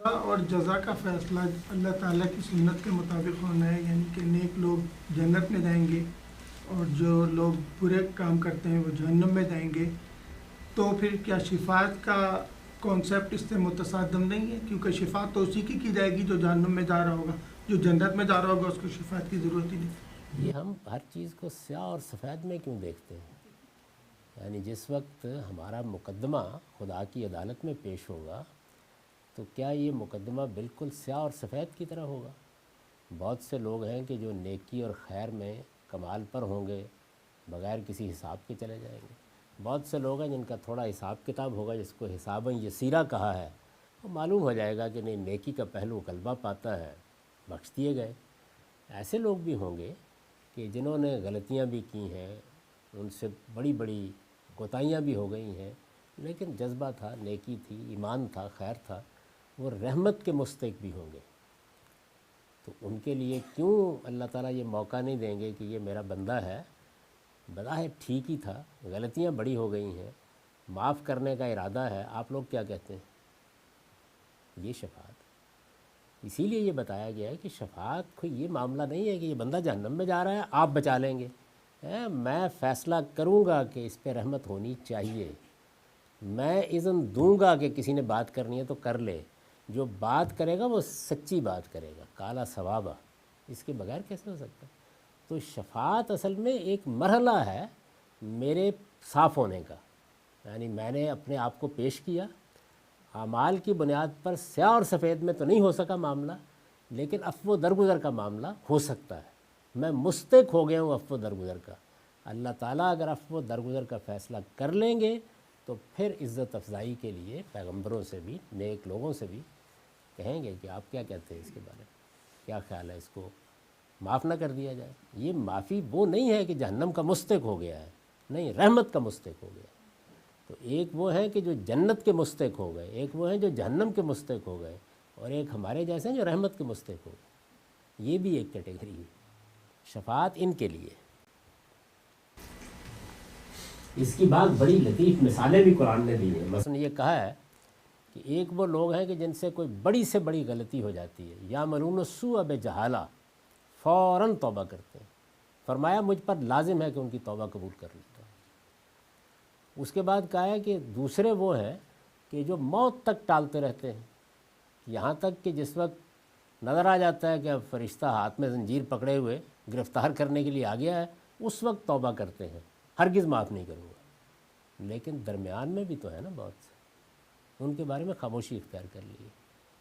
اور جزا کا فیصلہ اللہ تعالیٰ کی سنت کے مطابق ہونا ہے، یعنی کہ نیک لوگ جنت میں جائیں گے اور جو لوگ برے کام کرتے ہیں وہ جہنم میں جائیں گے. تو پھر کیا شفاعت کا کانسیپٹ اس سے متصادم نہیں ہے؟ کیونکہ شفاعت تو اسی کی جائے گی جو جہنم میں جا رہا ہوگا، جو جنت میں جا رہا ہوگا اس کو شفاعت کی ضرورت ہی نہیں. یہ ہم ہر چیز کو سیاہ اور سفید میں کیوں دیکھتے ہیں؟ یعنی جس وقت ہمارا مقدمہ خدا کی عدالت میں پیش ہوگا تو کیا یہ مقدمہ بالکل سیاہ اور سفید کی طرح ہوگا؟ بہت سے لوگ ہیں کہ جو نیکی اور خیر میں کمال پر ہوں گے، بغیر کسی حساب کے چلے جائیں گے. بہت سے لوگ ہیں جن کا تھوڑا حساب کتاب ہوگا، جس کو حسابًا یسیرہ کہا ہے، وہ معلوم ہو جائے گا کہ نہیں، نیکی کا پہلو غلبہ پاتا ہے، بخش دیے گئے. ایسے لوگ بھی ہوں گے کہ جنہوں نے غلطیاں بھی کی ہیں، ان سے بڑی بڑی کوتاہیاں بھی ہو گئی ہیں، لیکن جذبہ تھا، نیکی تھی، ایمان تھا، خیر تھا، وہ رحمت کے مستحق بھی ہوں گے. تو ان کے لیے کیوں اللہ تعالیٰ یہ موقع نہیں دیں گے کہ یہ میرا بندہ ہے، بظاہر ٹھیک ہی تھا، غلطیاں بڑی ہو گئی ہیں، معاف کرنے کا ارادہ ہے. آپ لوگ کیا کہتے ہیں؟ یہ شفاعت. اسی لیے یہ بتایا گیا ہے کہ شفاعت کوئی یہ معاملہ نہیں ہے کہ یہ بندہ جہنم میں جا رہا ہے، آپ بچا لیں گے. میں فیصلہ کروں گا کہ اس پہ رحمت ہونی چاہیے، میں اذن دوں گا کہ کسی نے بات کرنی ہے تو کر لے. جو بات کرے گا وہ سچی بات کرے گا، کالا ثوابہ، اس کے بغیر کیسے ہو سکتا ہے؟ تو شفاعت اصل میں ایک مرحلہ ہے میرے صاف ہونے کا. یعنی میں نے اپنے آپ کو پیش کیا، اعمال کی بنیاد پر سیاہ اور سفید میں تو نہیں ہو سکا معاملہ، لیکن عفو درگزر کا معاملہ ہو سکتا ہے. میں مستحق ہو گیا ہوں عفو درگزر کا. اللہ تعالیٰ اگر عفو درگزر کا فیصلہ کر لیں گے تو پھر عزت افزائی کے لیے پیغمبروں سے بھی، نیک لوگوں سے بھی کہیں گے کہ آپ کیا کہتے ہیں اس کے بارے میں، کیا خیال ہے، اس کو معاف نہ کر دیا جائے. یہ معافی وہ نہیں ہے کہ جہنم کا مستحق ہو گیا ہے، نہیں، رحمت کا مستحق ہو گیا. تو ایک وہ ہے کہ جو جنت کے مستحق ہو گئے، ایک وہ ہیں جو جہنم کے مستحق ہو گئے، اور ایک ہمارے جیسے ہیں جو رحمت کے مستحق ہو گئے. یہ بھی ایک کیٹیگری ہے. شفاعت ان کے لیے. اس کی بات بڑی لطیف مثالیں بھی قرآن نے دی ہیں. مثلا یہ کہا ہے کہ ایک وہ لوگ ہیں کہ جن سے کوئی بڑی سے بڑی غلطی ہو جاتی ہے، یا ملون السوء بجہالہ، فوراً توبہ کرتے ہیں. فرمایا مجھ پر لازم ہے کہ ان کی توبہ قبول کر لیتا ہوں. اس کے بعد کہا ہے کہ دوسرے وہ ہیں کہ جو موت تک ٹالتے رہتے ہیں، یہاں تک کہ جس وقت نظر آ جاتا ہے کہ اب فرشتہ ہاتھ میں زنجیر پکڑے ہوئے گرفتار کرنے کے لیے آ گیا ہے، اس وقت توبہ کرتے ہیں، ہرگز معاف نہیں کروں گا. لیکن درمیان میں بھی تو ہے نا بہت سے، ان کے بارے میں خاموشی اختیار کر لیے.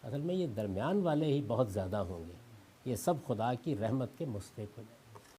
اصل میں یہ درمیان والے ہی بہت زیادہ ہوں گے، یہ سب خدا کی رحمت کے مستحق ہو جائیں گے.